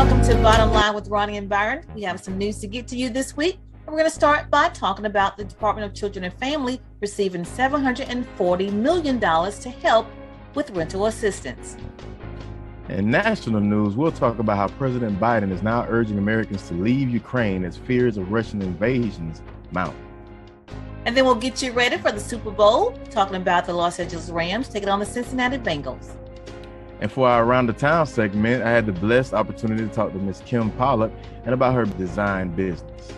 welcome to Bottom Line with Roni and Byron. We have some news to get to you this week. We're going to start by talking about the Department of Children and Family receiving $740 million to help with rental assistance. In national news, we'll talk about how President Biden is now urging Americans to leave Ukraine as fears of Russian invasions mount. And then we'll get you ready for the Super Bowl, talking about the Los Angeles Rams taking on the Cincinnati Bengals. And for our Around the Town segment, I had the blessed opportunity to talk to Miss Kim Pollock and about her design business.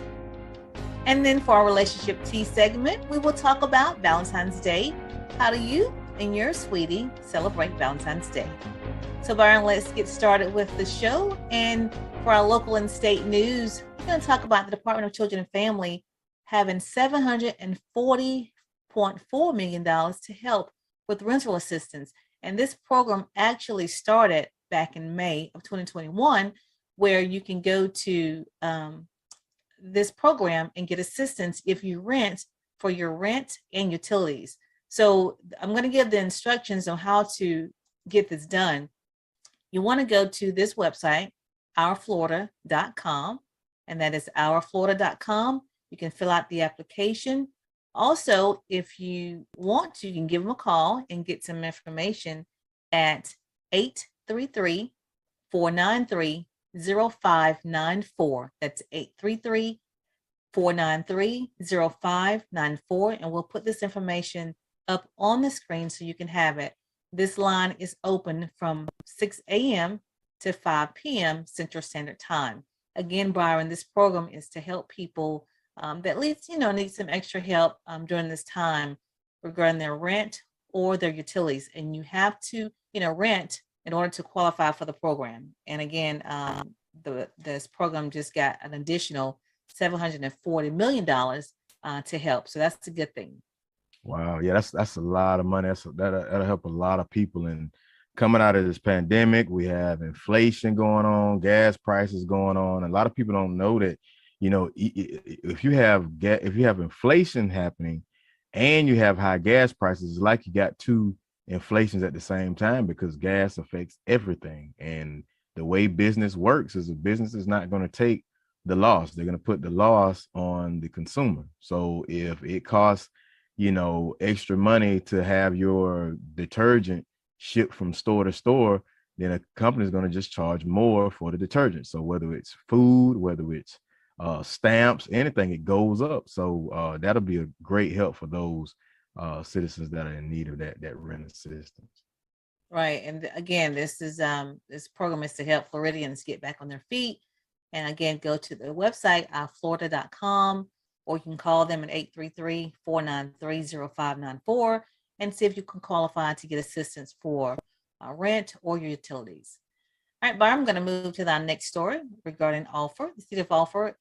And then for our Relationship Tea segment, we will talk about Valentine's Day. How do you and your sweetie celebrate Valentine's Day? So Byron, let's get started with the show. And for our local and state news, we're going to talk about the Department of Children and Family having $740.4 million to help with rental assistance. And this program actually started back in May of 2021, where you can go to this program and get assistance if you rent for your rent and utilities. So I'm going to give the instructions on how to get this done. You want to go to this website, ourflorida.com, and that is ourflorida.com. You can fill out the application. Also, if you want to, you can give them a call and get some information at 833-493-0594. That's 833-493-0594. And we'll put this information up on the screen so you can have it. This line is open from 6 a.m. to 5 p.m. Central Standard Time. Again, Byron, this program is to help people that at least, need some extra help during this time regarding their rent or their utilities. And you have to, rent in order to qualify for the program. And again, this program just got an additional $740 million to help. So that's a good thing. Wow. Yeah, that's a lot of money. That'll help a lot of people. And coming out of this pandemic, we have inflation going on, gas prices going on. A lot of people don't know that, if you have inflation happening and you have high gas prices, it's like you got two inflations at the same time, because gas affects everything. And the way business works is a business is not going to take the loss. They're going to put the loss on the consumer. So if it costs, extra money to have your detergent shipped from store to store, then a company is going to just charge more for the detergent. So whether it's food, whether it's stamps, anything, it goes up. So that'll be a great help for those citizens that are in need of that rent assistance. Right. And again, this program is to help Floridians get back on their feet. And again, go to the website, florida.com, or you can call them at 833-493-0594 and see if you can qualify to get assistance for rent or your utilities. All right, Byron, I'm going to move to our next story regarding Alford. The city of Alford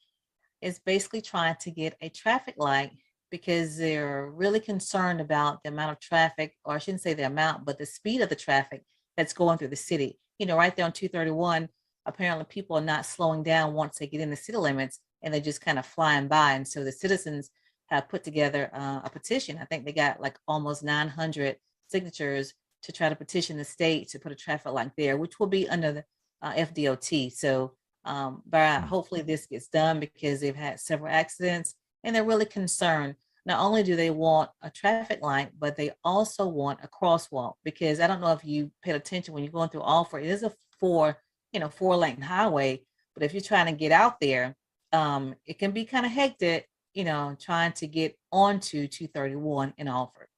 is basically trying to get a traffic light because they're really concerned about the amount of traffic, or I shouldn't say the amount, but the speed of the traffic that's going through the city. Right there on 231, apparently people are not slowing down once they get in the city limits, and they're just kind of flying by. And so the citizens have put together a petition. I think they got like almost 900 signatures to try to petition the state to put a traffic light there, which will be under the FDOT. So but hopefully this gets done, because they've had several accidents and they're really concerned. Not only do they want a traffic light, but they also want a crosswalk, because I don't know if you paid attention when you're going through Alford, it is a four-lane highway, but if you're trying to get out there, it can be kind of hectic, trying to get onto 231 in Alford.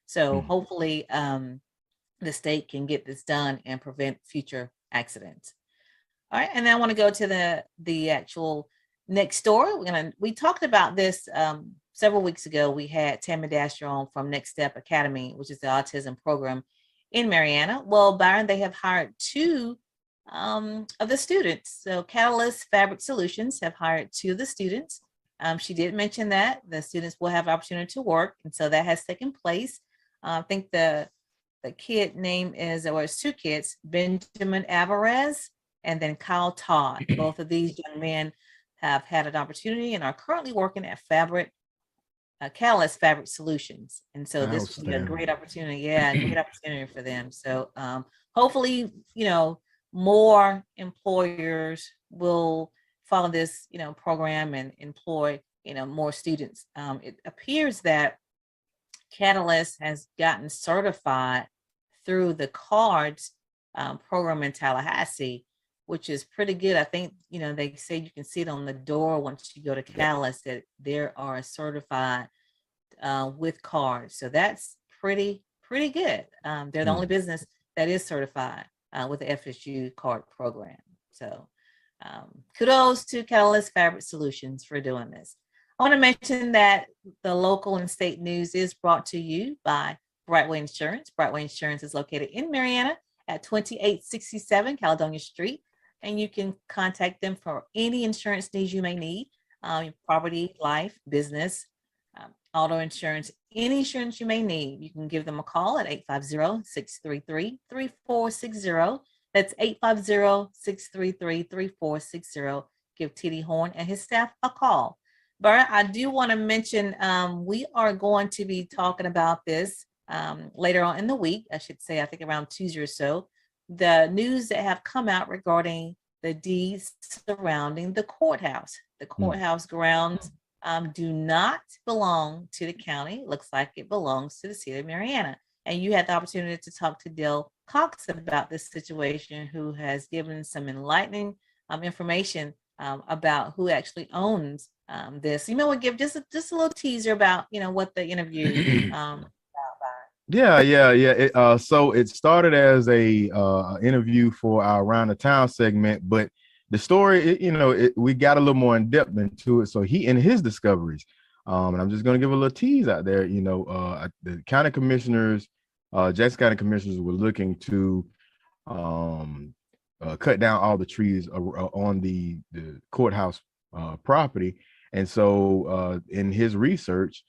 So hopefully the state can get this done and prevent future accidents. All right, and then I want to go to the actual next story. We talked about this several weeks ago. We had Tammy Dasher on from NextStep Academy, which is the autism program in Mariana. Well, Byron, they have hired two of the students. So Catalyst Fabric Solutions have hired two of the students. She did mention that the students will have opportunity to work, and so that has taken place. I think the kid name is, or it's two kids, Benjamin Alvarez and then Kyle Todd. Both of these young men have had an opportunity and are currently working at Catalyst Fabric Solutions. And so this will be a great opportunity. Yeah, a great opportunity for them. So hopefully, more employers will follow this, program and employ, more students. It appears that Catalyst has gotten certified through the CARDS program in Tallahassee, which is pretty good. I think, they say you can see it on the door once you go to Catalyst that there are certified with cards. So that's pretty good. They're the only business that is certified with the FSU card program. So kudos to Catalyst Fabric Solutions for doing this. I want to mention that the local and state news is brought to you by Brightway Insurance. Brightway Insurance is located in Marianna at 2867 Caledonia Street, and you can contact them for any insurance needs you may need, property, life, business, auto insurance, any insurance you may need. You can give them a call at 850-633-3460. That's 850-633-3460. Give TD Horn and his staff a call. But I do want to mention we are going to be talking about this later on in the week, I should say, I think around Tuesday or so, the news that have come out regarding the deeds surrounding the courthouse. The courthouse grounds do not belong to the county. It looks like it belongs to the city of Marianna. And you had the opportunity to talk to Dale Cox about this situation, who has given some enlightening information about who actually owns this. You may want to give just a little teaser about, what the interview Yeah. So it started as a interview for our Around the Town segment, but the story, we got a little more in depth into it. So he and his discoveries, and I'm just going to give a little tease out there. The county commissioners, Jackson County commissioners, were looking to cut down all the trees on the courthouse property, and so in his research,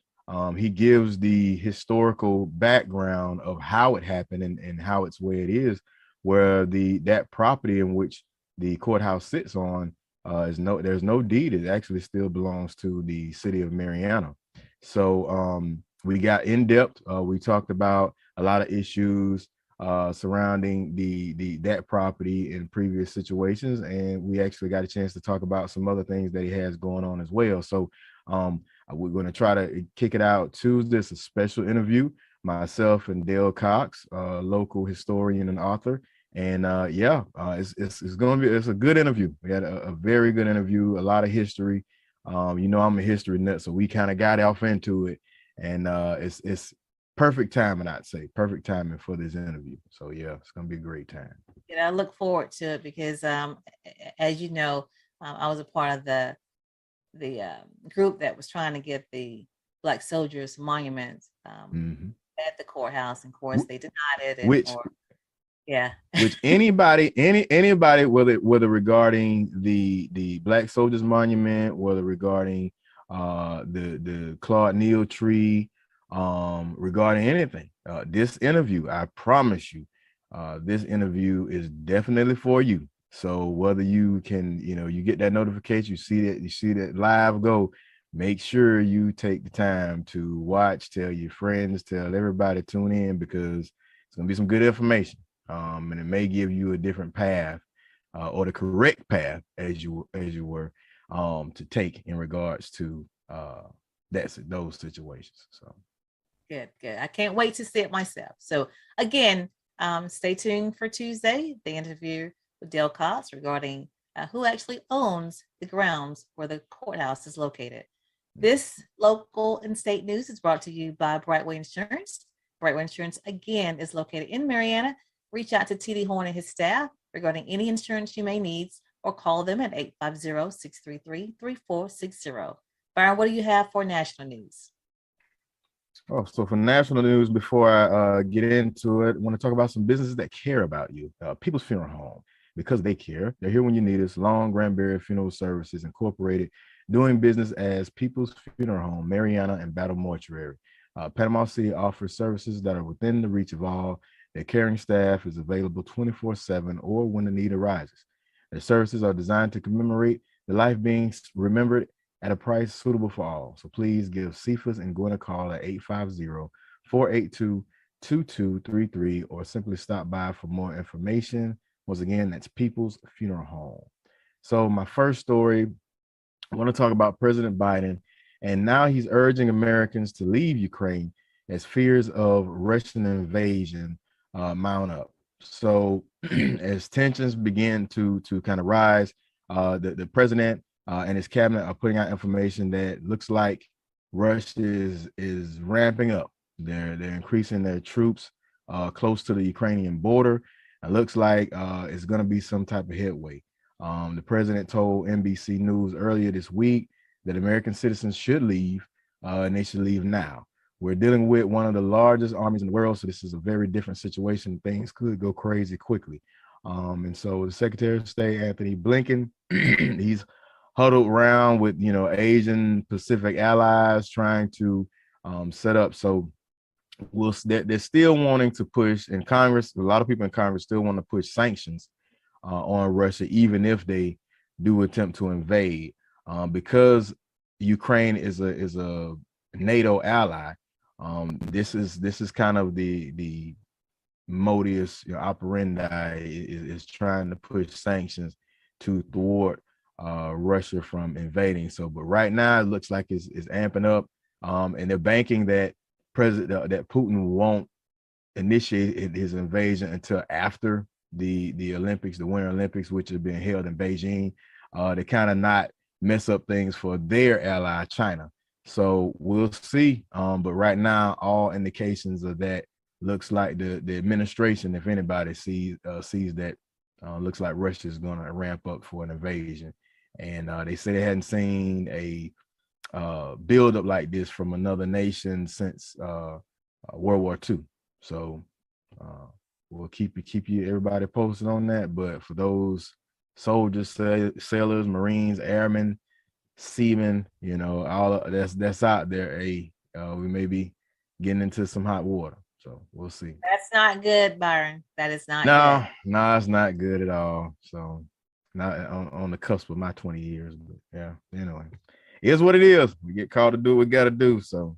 he gives the historical background of how it happened and how it's where it is, where that property in which the courthouse sits on there's no deed. It actually still belongs to the city of Marianna. So we got in depth. We talked about a lot of issues surrounding that property in previous situations, and we actually got a chance to talk about some other things that he has going on as well. So we're going to try to kick it out Tuesday. It's a special interview, myself and Dale Cox, local historian and author. And it's going to be, it's a good interview. We had a very good interview, a lot of history. I'm a history nut, so we kind of got off into it, and it's perfect timing, I'd say, perfect timing for this interview. So yeah, it's going to be a great time. I look forward to it because, as you know, I was a part of the group that was trying to get the Black Soldiers Monument at the courthouse. And of course, they denied it. Which anybody, whether regarding the Black Soldiers Monument, whether regarding the Claude Neal tree, regarding anything, this interview, I promise you, this interview is definitely for you. So whether you can, you get that notification, you see that live go, make sure you take the time to watch, tell your friends, tell everybody, tune in, because it's going to be some good information. And it may give you a different path, or the correct path, as you were, to take in regards to those situations. So good. I can't wait to see it myself. So again, stay tuned for Tuesday, the interview with Dale Cox regarding who actually owns the grounds where the courthouse is located. This local and state news is brought to you by Brightway Insurance. Brightway Insurance, again, is located in Marianna. Reach out to TD Horn and his staff regarding any insurance you may need, or call them at 850-633-3460. Byron, what do you have for national news? Oh, so for national news, before I get into it, I want to talk about some businesses that care about you. People's Funeral Home, because they care. They're here when you need us. Long Granbury Funeral Services Incorporated, doing business as People's Funeral Home, Marianna, and Battle Mortuary. Panama City offers services that are within the reach of all. Their caring staff is available 24/7 or when the need arises. Their services are designed to commemorate the life being remembered at a price suitable for all. So please give Cephas and Gwen a call at 850-482-2233, or simply stop by for more information. Once again, that's People's Funeral Home. So my first story, I want to talk about President Biden, and now he's urging Americans to leave Ukraine as fears of Russian invasion mount up. So as tensions begin to kind of rise, the president and his cabinet are putting out information that looks like Russia is ramping up. They're increasing their troops close to the Ukrainian border. It looks like it's going to be some type of headway. The president told NBC News earlier this week that American citizens should leave, and they should leave now. We're dealing with one of the largest armies in the world, so this is a very different situation. Things could go crazy quickly. And so the Secretary of State, Anthony Blinken, he's huddled around with, Asian Pacific allies trying to set up. So they're still wanting to push in Congress. A lot of people in Congress still want to push sanctions on Russia, even if they do attempt to invade, because Ukraine is a NATO ally. This is kind of the modus operandi is trying to push sanctions to thwart Russia from invading. So, but right now it looks like it's amping up, and they're banking that that Putin won't initiate his invasion until after the Olympics, the Winter Olympics, which are being held in Beijing, to kind of not mess up things for their ally China. So we'll see. But right now, all indications of that looks like the administration, if anybody sees that, looks like Russia is going to ramp up for an invasion. And they say they hadn't seen a build up like this from another nation since World War II. So we'll keep you everybody posted on that. But for those soldiers, sailors, Marines, airmen, seamen, all that's out there, we may be getting into some hot water. So we'll see. That's not good, Byron. That is not good. good. No, it's not good at all. So not on the cusp of my 20 years, but yeah, anyway, it is what it is. We get called to do what we got to do. So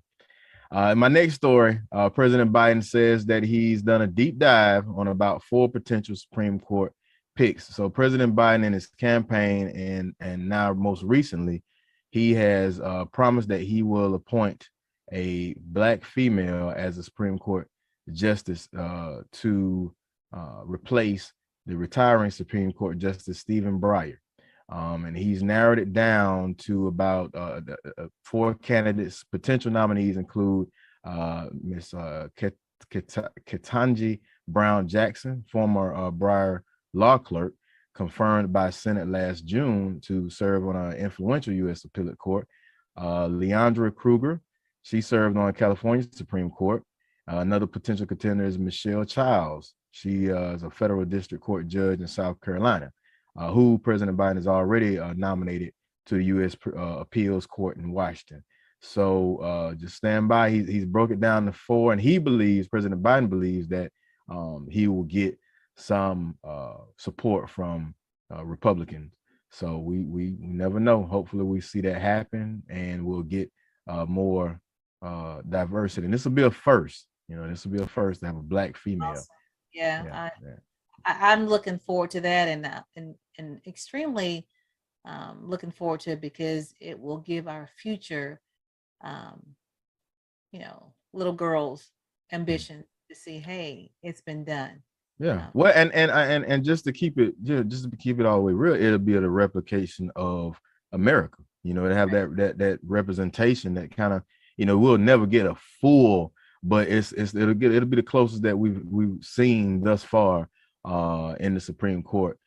in my next story, President Biden says that he's done a deep dive on about 4 potential Supreme Court picks. So President Biden in his campaign and now most recently, he has promised that he will appoint a Black female as a Supreme Court justice to replace the retiring Supreme Court Justice Stephen Breyer. And he's narrowed it down to about 4 candidates. Potential nominees include Miss Ketanji Brown Jackson, former Breyer law clerk, confirmed by Senate last June to serve on an influential U.S. appellate court. Leandra Kruger, she served on California Supreme Court. Another potential contender is Michelle Childs. She is a federal district court judge in South Carolina, who President Biden has already nominated to the U.S. Appeals Court in Washington. So just stand by. He's broke it down to 4, and President Biden believes that he will get some support from Republicans. So we never know. Hopefully we see that happen, and we'll get more diversity. And this will be a first. This will be a first to have a Black female. Awesome. Yeah. I'm looking forward to that, and extremely looking forward to it, because it will give our future, little girls ambition to see, hey, it's been done. Yeah. Well, and just to keep it, all the way real, it'll be a replication of America. To have that representation that kind of, we'll never get a full, but it'll be the closest that we've seen thus far in the Supreme Court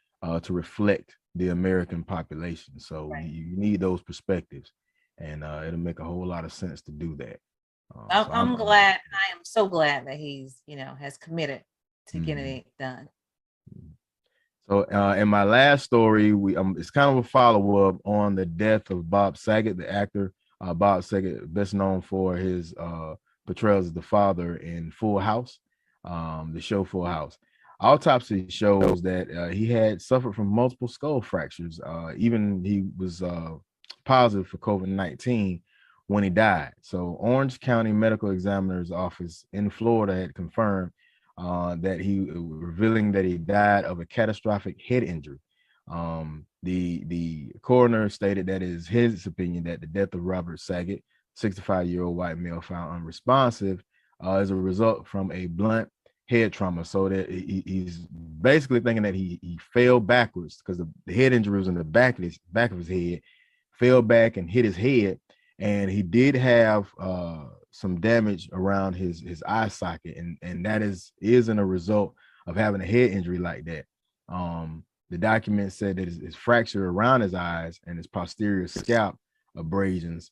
to reflect the American population. So right. You need those perspectives, and it'll make a whole lot of sense to do that. I'm glad. I am so glad that he's has committed to getting it done. So in my last story, it's kind of a follow-up on the death of Bob Saget, the actor. Bob Saget, best known for his portrayals as the father in Full House, the show Full House. Autopsy shows that he had suffered from multiple skull fractures. Even he was positive for COVID-19 when he died. So Orange County Medical Examiner's Office in Florida had confirmed that he revealing that he died of a catastrophic head injury. The coroner stated that it is his opinion that the death of Robert Saget, 65-year-old white male found unresponsive, as a result from a blunt head trauma. So that he's basically thinking that he fell backwards because the head injury was in the back of his head, fell back and hit his head, and he did have some damage around his eye socket, and that isn't a result of having a head injury like that. The document said that his fracture around his eyes and his posterior scalp abrasions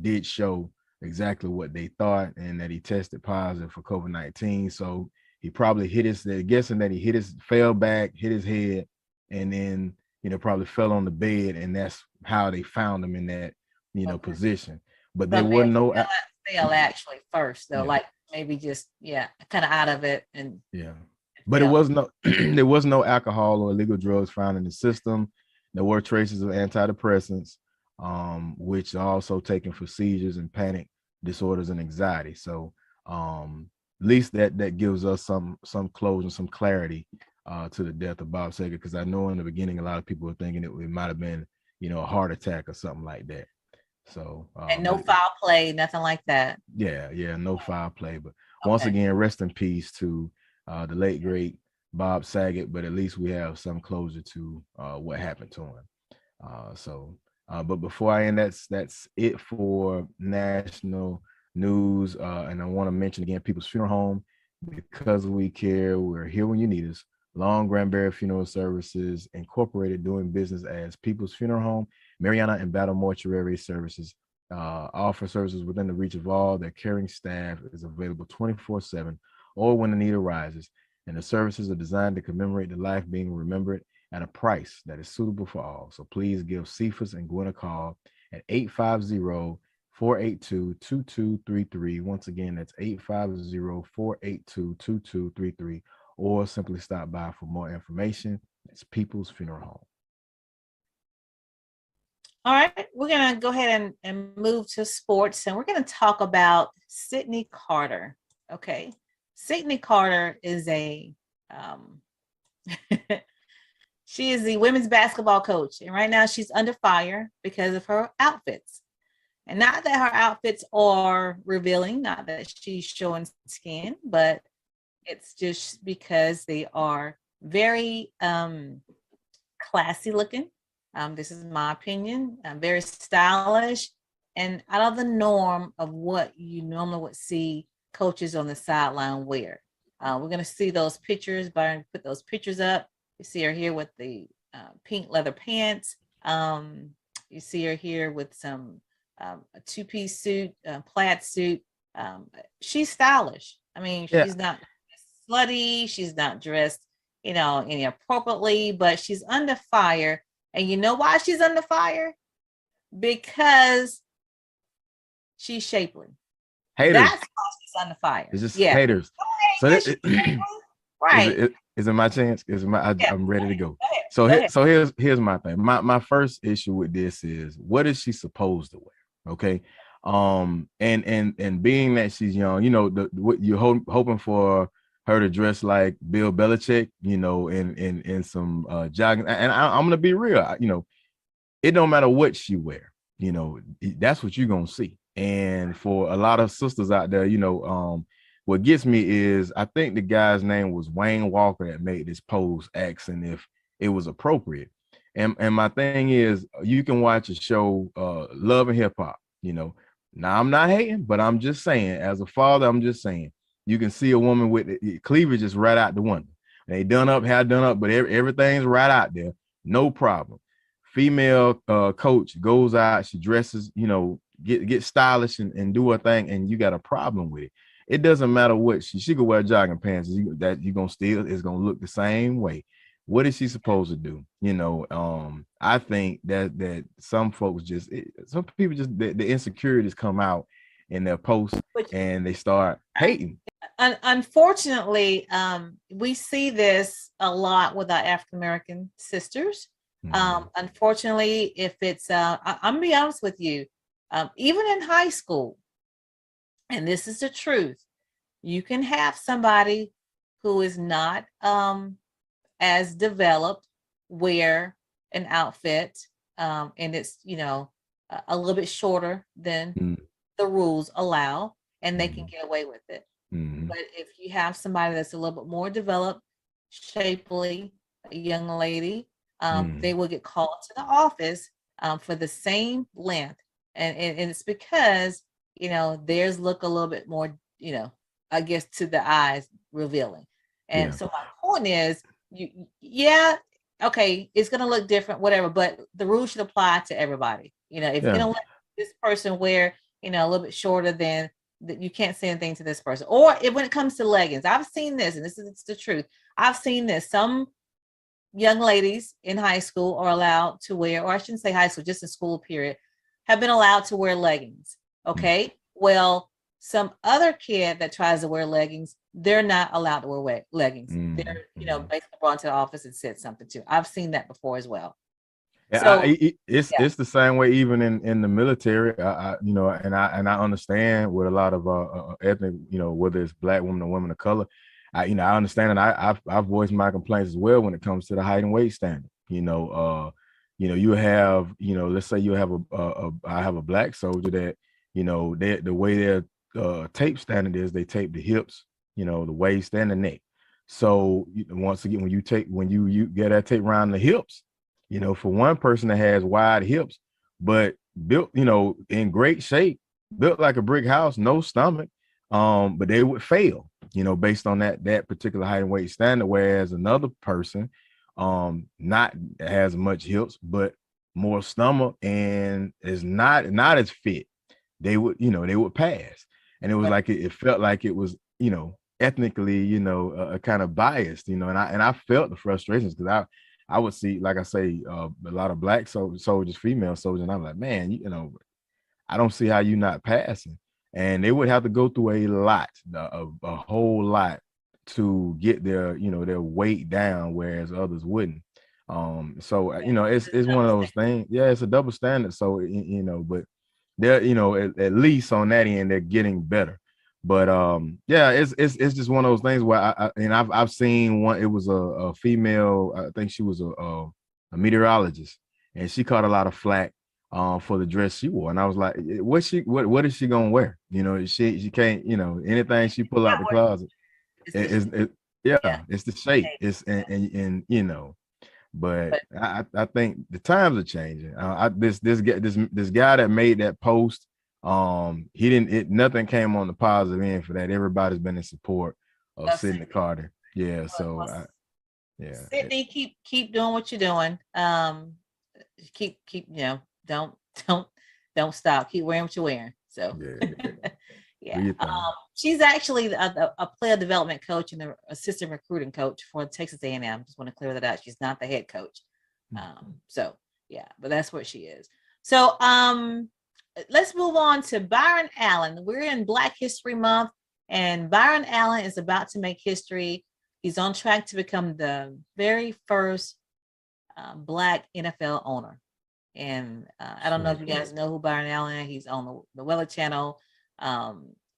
did show exactly what they thought, and that he tested positive for COVID-19. So he probably they're guessing that he fell back, hit his head, and then, probably fell on the bed, and that's how they found him in that, position. But there wasn't no fell actually first though, like maybe just kind of out of it, and but it was no there was no alcohol or illegal drugs found in the system. There were traces of antidepressants, which are also taken for seizures and panic disorders and anxiety. So at least that gives us some closure, some clarity to the death of Bob Saget, because I know in the beginning a lot of people were thinking it might have been, a heart attack or something like that. So and no foul play, nothing like that. No foul play. But once again, rest in peace to the late great Bob Saget. But at least we have some closure to what happened to him. But before I end, that's it for national news. And I want to mention again, People's Funeral Home, because we care. We're here when you need us. Long Granbury Funeral Services Incorporated, doing business as People's Funeral Home. Mariana and Battle Mortuary Services offer services within the reach of all. Their caring staff is available 24/7 or when the need arises. And the services are designed to commemorate the life being remembered at a price that is suitable for all. So please give Cephas and Gwen a call at 850-482-2233. Once again, that's 850-482-2233, or simply stop by for more information. It's People's Funeral Home. All right, we're going to go ahead and move to sports, and we're going to talk about Sydney Carter. Okay. Sydney Carter is she is the women's basketball coach, and right now she's under fire because of her outfits. And not that her outfits are revealing, not that she's showing skin, but it's just because they are very classy looking. This is my opinion. Very stylish and out of the norm of what you normally would see coaches on the sideline wear. We're going to see those pictures. Byron put those pictures up. You see her here with the pink leather pants. You see her here with some a two-piece suit, plaid suit. She's stylish. I mean, she's not slutty. She's not dressed, inappropriately, but she's under fire. And you know why she's under fire? Because she's shapely. Haters. That's why she's under fire. It's just haters. So right. Is it my chance? I'm ready to go. Go ahead. So here's my thing. My first issue with this is, what is she supposed to wear? Okay. And being that she's young, what you're hoping for her to dress like Bill Belichick, in some jogging. And I'm gonna be real, it don't matter what she wear, that's what you're gonna see. And for a lot of sisters out there, what gets me is, I think the guy's name was Wayne Walker that made this post asking if it was appropriate. And my thing is, you can watch a show, Love and Hip Hop, Now I'm not hating, but I'm just saying, as a father, I'm just saying, you can see a woman with cleavage just right out the window. They hair done up, but everything's right out there. No problem. Female coach goes out, she dresses, get stylish and do her thing, and you got a problem with it. It doesn't matter what she could wear jogging pants, that you're gonna still, it's gonna look the same way. What is she supposed to do? I think that some folks some people the insecurities come out in their posts and they start hating. Unfortunately, we see this a lot with our African-American sisters. Unfortunately, if it's, I'm gonna be honest with you, even in high school, and this is the truth, you can have somebody who is not as developed wear an outfit, and it's, a little bit shorter than Mm, the rules allow, and they can mm, get away with it. mm, But if you have somebody that's a little bit more developed, shapely, a young lady, they mm. will get called to the office for the same length. And it's because, theirs look a little bit more, I guess to the eyes revealing. And Yeah, so my point is, yeah, okay, it's going to look different, whatever, but the rules should apply to everybody. If you're yeah, going to let this person wear, a little bit shorter than that, you can't say anything to this person. Or if, when it comes to leggings, I've seen this, and this is the truth. I've seen this. Some young ladies in high school are allowed to wear, or I shouldn't say high school, just in school period, have been allowed to wear leggings. mm, Okay. Well, some other kid that tries to wear leggings, they're not allowed to wear leggings. mm, They're, mm. basically brought to the office and said something to. I've seen that before as well. Yeah, So yeah, it's the same way even in the military. And I understand with a lot of ethnic, whether it's black women or women of color. I understand, and I've voiced my complaints as well when it comes to the height and weight standard. You have, let's say you have I have a black soldier that, the way their tape standard is, they tape the hips, the waist and the neck. So once again, when you get that tape around the hips, for one person that has wide hips, but built, in great shape, built like a brick house, no stomach, but they would fail, based on that particular height and weight standard. Whereas another person, not has much hips, but more stomach and is not as fit, they would pass. And it was right. like it felt like it was, ethnically, kind of biased, and I felt the frustrations because I would see, like I say, a lot of black soldiers, female soldiers, and I'm like, man, I don't see how you not passing. And they would have to go through a lot, a whole lot, to get their weight down, whereas others wouldn't. So Yeah, it's one of those things. Yeah, it's a double standard. So but they're, at least on that end, they're getting better. But yeah, it's just one of those things where I've seen one. It was a female. I think she was a meteorologist, and she caught a lot of flack for the dress she wore. And I was like, what is she gonna wear? She can't, anything she pull out the closet. it's It, the yeah, yeah, it's the shape. shape. It's and but But I think the times are changing. This guy that made that post, he didn't, nothing came on the positive end for that. Everybody's been in support of of Sidney Sydney. Carter. Yeah, Well, so yeah, Sydney, keep doing what you're doing. Keep don't don't don't stop. Keep wearing what you're wearing. So yeah, do yeah, your thing. she's actually a player development coach and an assistant recruiting coach for Texas A&M. Just want to clear that out. She's not the head coach. So yeah, but that's what she is. So let's move on to Byron Allen. We're in Black History Month, and Byron Allen is about to make history. He's on track to become the very first Black NFL owner. And I don't know if you guys know who Byron Allen is. He's on the Weather Channel.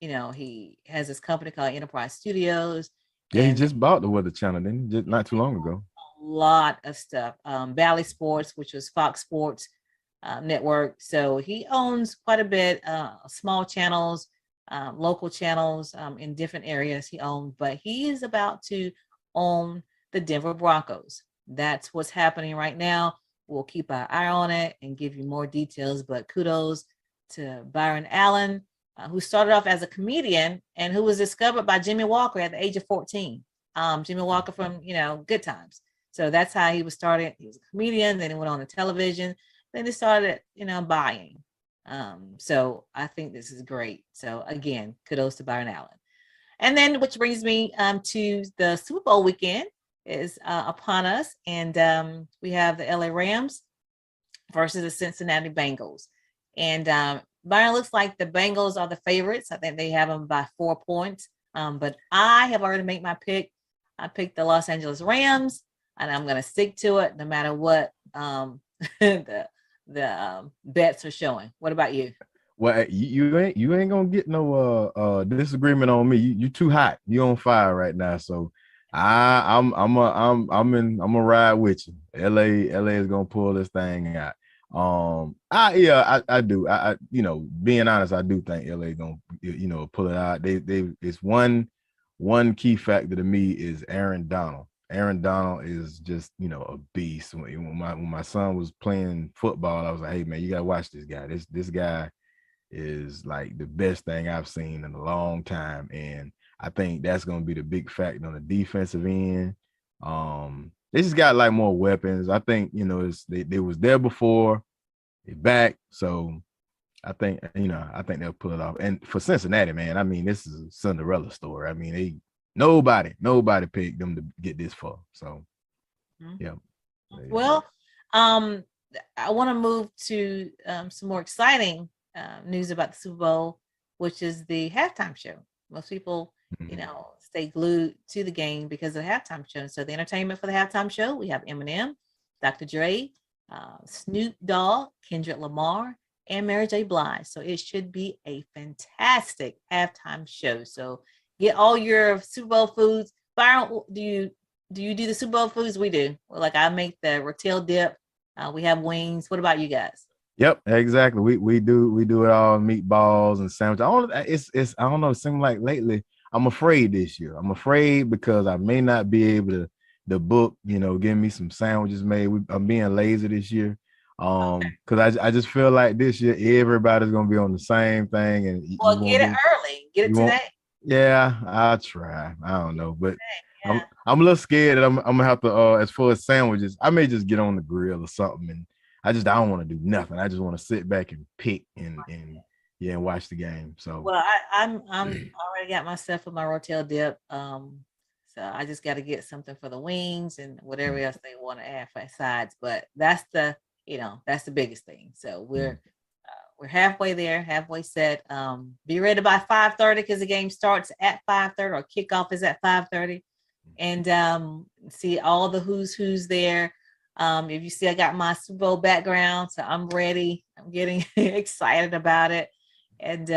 He has this company called Enterprise Studios, Yeah, he and just bought the Weather Channel, didn't he? Just not too long ago. a lot of stuff. Valley Sports, which was Fox Sports network. So he owns quite a bit, small channels, local channels in different areas he owns, but he is about to own the Denver Broncos. That's what's happening right now. We'll keep our eye on it and give you more details, but kudos to Byron Allen, who started off as a comedian and who was discovered by Jimmy Walker at the age of 14. Jimmy Walker from, Good Times. So that's how he was started. He was a comedian, then he went on to television, then he started, buying. So I think this is great. So again, kudos to Byron Allen. And then, which brings me to the Super Bowl weekend is upon us, and we have the LA Rams versus the Cincinnati Bengals. And Byron, looks like the Bengals are the favorites. I think they have them by 4 points. But I have already made my pick. I picked the Los Angeles Rams, and I'm going to stick to it no matter what the bets are showing. What about you? Well, you ain't gonna get no disagreement on me. You too hot. You on fire right now. So I'm a ride with you. LA is gonna pull this thing out. I do. You know, being honest, I do think LA gonna, you know, pull it out. It's one key factor to me is Aaron Donald. Aaron Donald is just, you know, a beast. When my son was playing football, I was like, hey man, you gotta watch this guy. This guy is like the best thing I've seen in a long time. And I think that's going to be the big factor on the defensive end. They just got like more weapons. I think, you know, they was there before, they back. So I think, you know, I think they'll pull it off. And for Cincinnati, man, I mean, this is a Cinderella story. I mean, nobody picked them to get this far. So yeah. Well, I want to move to some more exciting news about the Super Bowl, which is the halftime show. Most people, you know, stay glued to the game because of the halftime show. So the entertainment for the halftime show, we have Eminem, Dr. Dre, Snoop Dogg, Kendrick Lamar, and Mary J. Blige. So it should be a fantastic halftime show. So get all your Super Bowl foods. Byron, do you do the Super Bowl foods? We do. Like I make the rotel dip. We have wings. What about you guys? Yep, exactly. We do it all, meatballs and sandwiches. I don't know. It seems like lately I'm afraid this year. I'm afraid because I may not be able to book, you know, give me some sandwiches made. I'm being lazy this year. Because I just feel like this year everybody's gonna be on the same thing, and Well, get it early. Get it today. Yeah, I'll try. I don't know, but Yeah. I'm a little scared that I'm gonna have to as far as sandwiches, I may just get on the grill or something, and I don't want to do nothing. I just want to sit back and pick and watch the game. So Well, I'm already got myself with my rotel dip. So I just got to get something for the wings and whatever else they want to add for sides. But that's the that's the biggest thing. So we're halfway there, halfway set. Be ready by 5:30 because the game starts at 5:30 or kickoff is at 5:30, and see all the who's there. If you see, I got my Super Bowl background, so I'm ready. I'm getting excited about it. And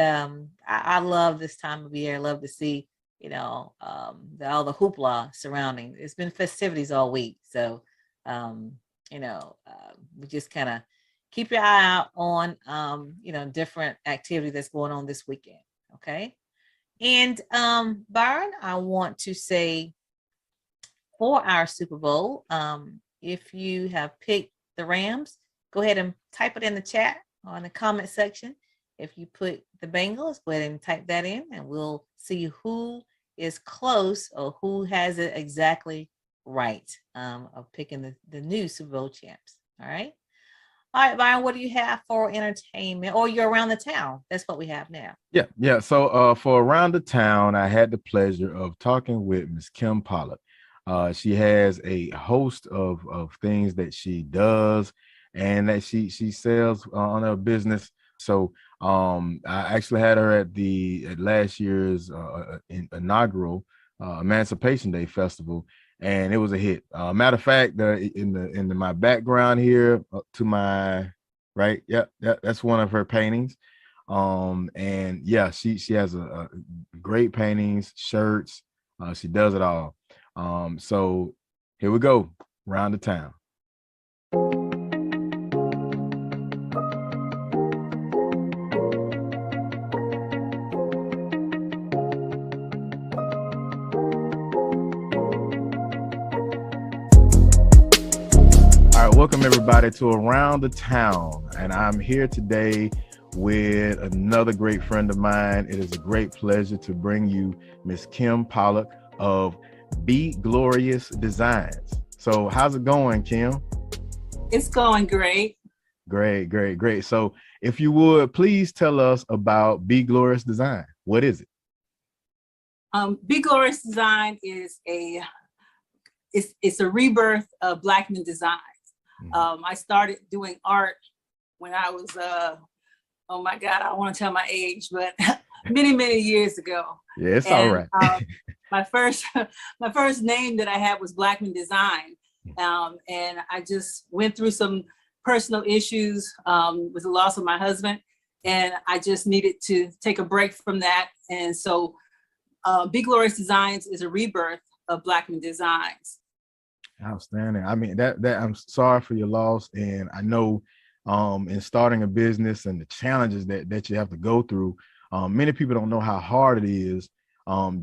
I love this time of year. I love to see, all the hoopla surrounding. It's been festivities all week. So, we just kind of keep your eye out on, different activity that's going on this weekend. Okay. And Byron, I want to say for our Super Bowl, if you have picked the Rams, go ahead and type it in the chat or in the comment section. If you put the Bengals, go ahead and type that in and we'll see who is close or who has it exactly right of picking the new Super Bowl champs. All right. All right, Byron, what do you have for entertainment or you're around the town? That's what we have now. Yeah. So for around the town, I had the pleasure of talking with Miss Kim Pollock. She has a host of things that she does and that she sells on her business. So I actually had her at last year's inaugural Emancipation Day Festival, and it was a hit. Matter of fact, in my background here to my right, that's one of her paintings. And yeah, she has a great paintings, shirts. She does it all. So here we go, round the town. All right, welcome everybody to Around the Town, and I'm here today with another great friend of mine. It is a great pleasure to bring you Miss Kim Pollock of Be Glorious Designs. So how's it going, Kim? It's going great. Great. So if you would, please tell us about Be Glorious Design. What is it? Be Glorious Design is it's a rebirth of Blackman Designs. I started doing art when I was, oh my God, I don't want to tell my age, but many years ago. Yeah, it's all right. My first name that I had was Blackman Design. And I just went through some personal issues with the loss of my husband. And I just needed to take a break from that. And so Be Glorious Designs is a rebirth of Blackman Designs. Outstanding. I mean, that I'm sorry for your loss, and I know in starting a business and the challenges that you have to go through, many people don't know how hard it is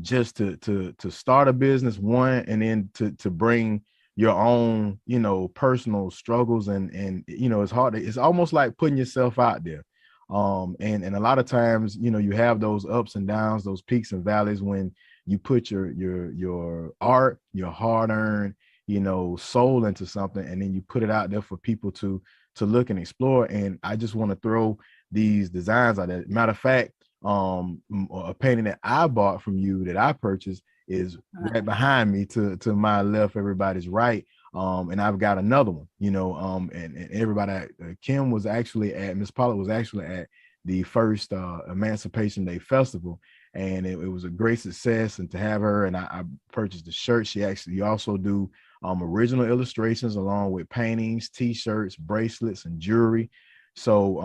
just to start a business, one, and then to bring your own, you know, personal struggles, and you know, it's hard. It's almost like putting yourself out there. And a lot of times, you know, you have those ups and downs, those peaks and valleys when you put your art, your hard-earned, you know, soul into something, and then you put it out there for people to look and explore. And I just want to throw these designs out there. Matter of fact, a painting that I bought from you that I purchased is right behind me to my left, everybody's right. And I've got another one, you know, and everybody, Kim was actually at, Miss Pollard was actually at the first Emancipation Day Festival, and it was a great success. And to have her, and I purchased the shirt. You also do original illustrations along with paintings, t-shirts, bracelets, and jewelry. So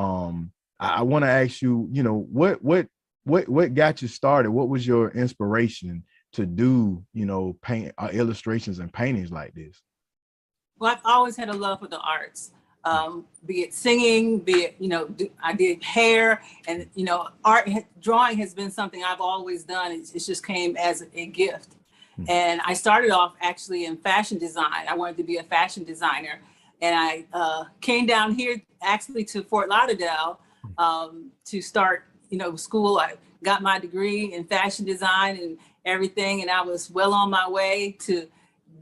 I want to ask you, you know, what got you started? What was your inspiration to do, you know, paint illustrations and paintings like this? Well, I've always had a love for the arts, be it singing, be it, you know, I did hair, and, you know, drawing has been something I've always done. It just came as a gift. And I started off actually in fashion design. I wanted to be a fashion designer. And I came down here actually to Fort Lauderdale to start, you know, school. I got my degree in fashion design and everything. And I was well on my way to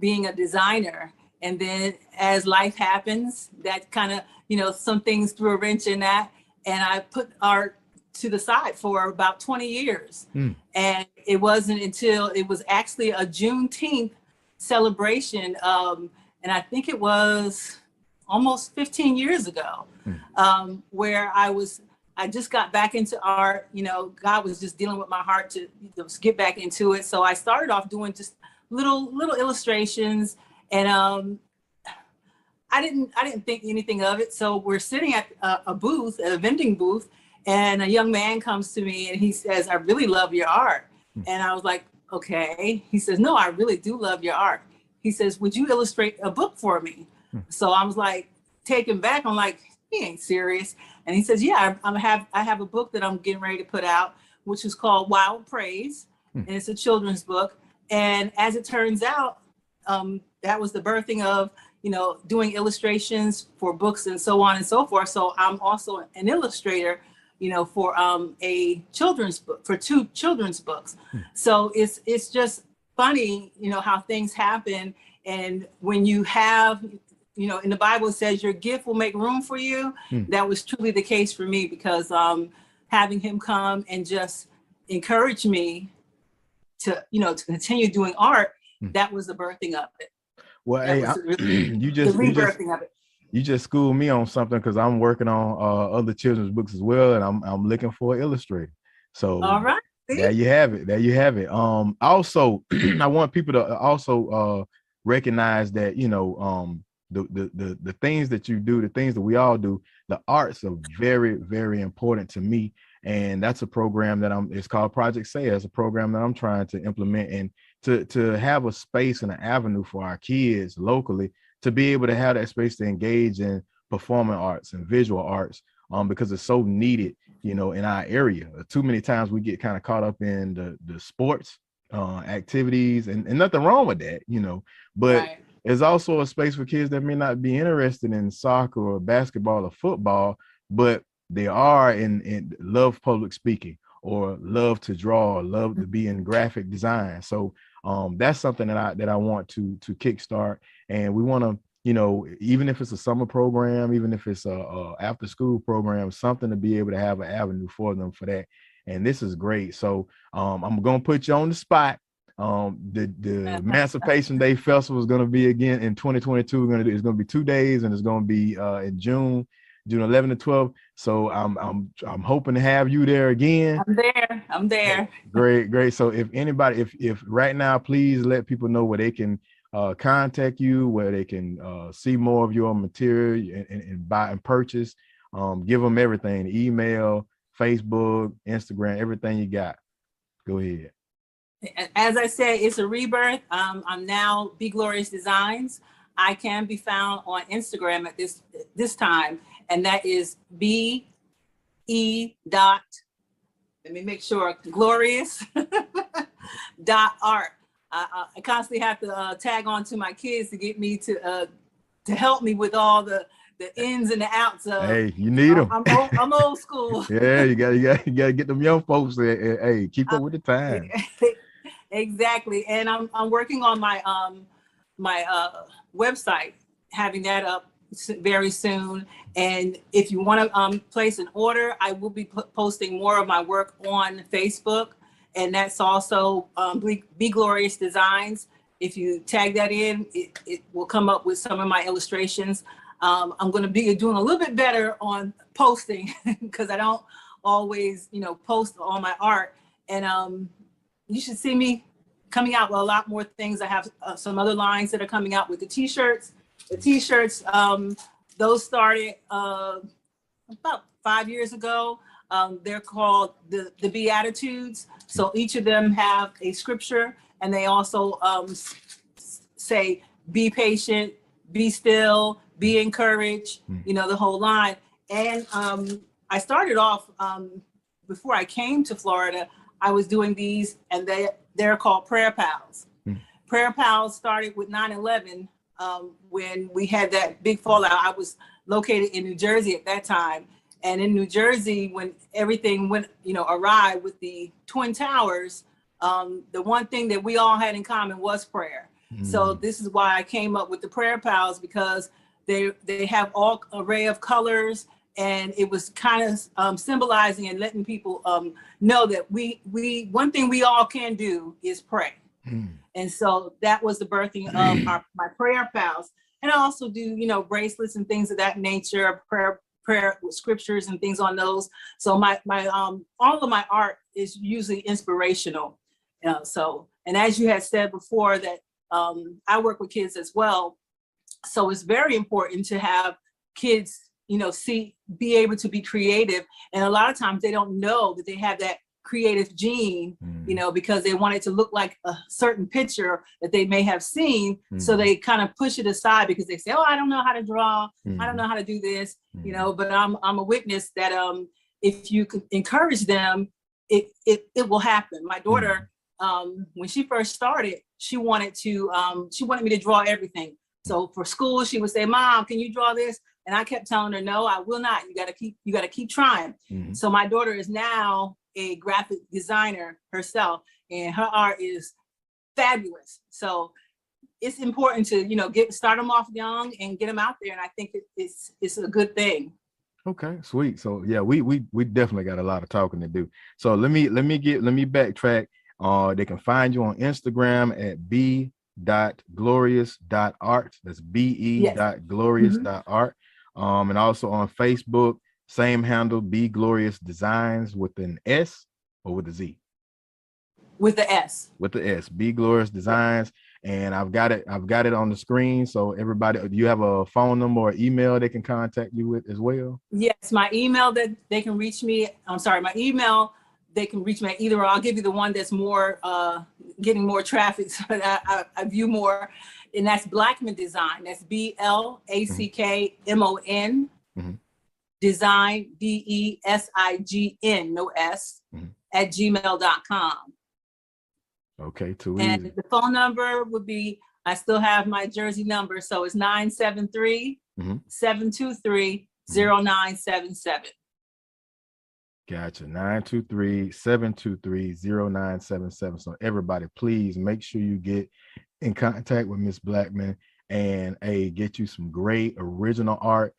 being a designer. And then as life happens, that kind of, you know, some things threw a wrench in that. And I put art to the side for about 20 years. And it wasn't until it was actually a Juneteenth celebration. And I think it was almost 15 years ago, where I just got back into art. You know, God was just dealing with my heart to get back into it. So I started off doing just little illustrations, and I didn't think anything of it. So we're sitting at a booth, at a vending booth, and a young man comes to me and he says, "I really love your art." And I was like, okay. He says, "No, I really do love your art." He says, "Would you illustrate a book for me?" So I was like taken back. I'm like, he ain't serious. And he says, "Yeah, I have a book that I'm getting ready to put out, which is called Wild Praise. And it's a children's book." And as it turns out, that was the birthing of, you know, doing illustrations for books and so on and so forth. So I'm also an illustrator, you know, for a children's book, for 2 children's books. So it's just funny, you know, how things happen. And when you have, you know, in the Bible it says your gift will make room for you. That was truly the case for me, because having him come and just encourage me to, you know, to continue doing art, that was the birthing of it. Well, That hey, the rebirthing of it. You just schooled me on something, because I'm working on other children's books as well, and I'm looking for an illustrator. So all right, there you have it. There you have it. Also, I want people to also recognize that, you know, the things that you do, the things that we all do, the arts are very, very important to me. And that's a program that it's called Project Say. It's a program that I'm trying to implement, and to have a space and an avenue for our kids locally to be able to have that space to engage in performing arts and visual arts, because it's so needed, you know, in our area. Too many times we get kind of caught up in the sports activities, and nothing wrong with that, you know, but there's also a space for kids that may not be interested in soccer or basketball or football, but they are in love public speaking, or love to draw, or love to be in graphic design. So that's something that I want to kickstart. And we want to, you know, even if it's a summer program, even if it's a after school program, something to be able to have an avenue for them for that. And this is great. So I'm going to put you on the spot. The Emancipation Day Festival is going to be again in 2022. It's going to be 2 days, and it's going to be in June 11 to 12. So I'm hoping to have you there again. I'm there. Great. So if anybody, if right now, please let people know where they can contact you, where they can see more of your material and buy and purchase. Give them everything: email, Facebook, Instagram, everything you got. Go ahead. As I said, it's a rebirth. I'm now Be Glorious Designs. I can be found on Instagram at this time, and that is BE dot, let me make sure, glorious dot art. I constantly have to tag on to my kids to get me to help me with all the ins and the outs of. Hey, you need them. I'm old school. Yeah, you gotta get them young folks there. Hey, keep up with the time. Exactly, and I'm working on my website, having that up very soon. And if you want to place an order, I will be posting more of my work on Facebook, and that's also Be Glorious Designs. If you tag that in, it will come up with some of my illustrations. I'm going to be doing a little bit better on posting because I don't always, post all my art. And you should see me coming out with a lot more things. I have some other lines that are coming out with the t-shirts. The t-shirts, those started about 5 years ago. They're called the Beatitudes. So each of them have a scripture, and they also say, be patient, be still, be encouraged, the whole line. And I started off, before I came to Florida, I was doing these, and they're called Prayer Pals. Prayer Pals started with 9/11, when we had that big fallout. I was located in New Jersey at that time. And in New Jersey, when everything went, awry with the Twin Towers, the one thing that we all had in common was prayer. So this is why I came up with the Prayer Pals, because they have all array of colors, and it was kind of symbolizing and letting people know that we one thing we all can do is pray. And so that was the birthing of my Prayer Pals. And I also do, bracelets and things of that nature, prayer with scriptures and things on those. So my all of my art is usually inspirational. So, and as you had said before, that I work with kids as well. So it's very important to have kids, be able to be creative. And a lot of times they don't know that they have that creative gene, because they want it to look like a certain picture that they may have seen. So they kind of push it aside because they say, oh, I don't know how to draw. I don't know how to do this, but I'm a witness that if you can encourage them, it will happen. My daughter, when she first started, she wanted me to draw everything. So for school, she would say, Mom, can you draw this? And I kept telling her, no, I will not. You got to keep trying. So my daughter is now a graphic designer herself, and her art is fabulous. So it's important to, start them off young and get them out there. And I think it's a good thing. Okay, sweet. So yeah, we definitely got a lot of talking to do. So let me backtrack. They can find you on Instagram at b.glorious.art. That's be.glorious.art. And also on Facebook, same handle, Be Glorious Designs, with an S or with a Z? With the S. With the S. Be Glorious Designs. And I've got it on the screen. So everybody, do you have a phone number or email they can contact you with as well? Yes, my email that they can reach me. My email, they can reach me at either, or I'll give you the one that's more getting more traffic, so that I view more. And that's Blackman Design. That's BLACKMON. Design, DESIGN, no S, at gmail.com. Okay, too easy. And the phone number would be, I still have my Jersey number, so it's 973-723-0977. Gotcha. 923-723-0977. So everybody, please make sure you get in contact with Miss Blackman and get you some great original art.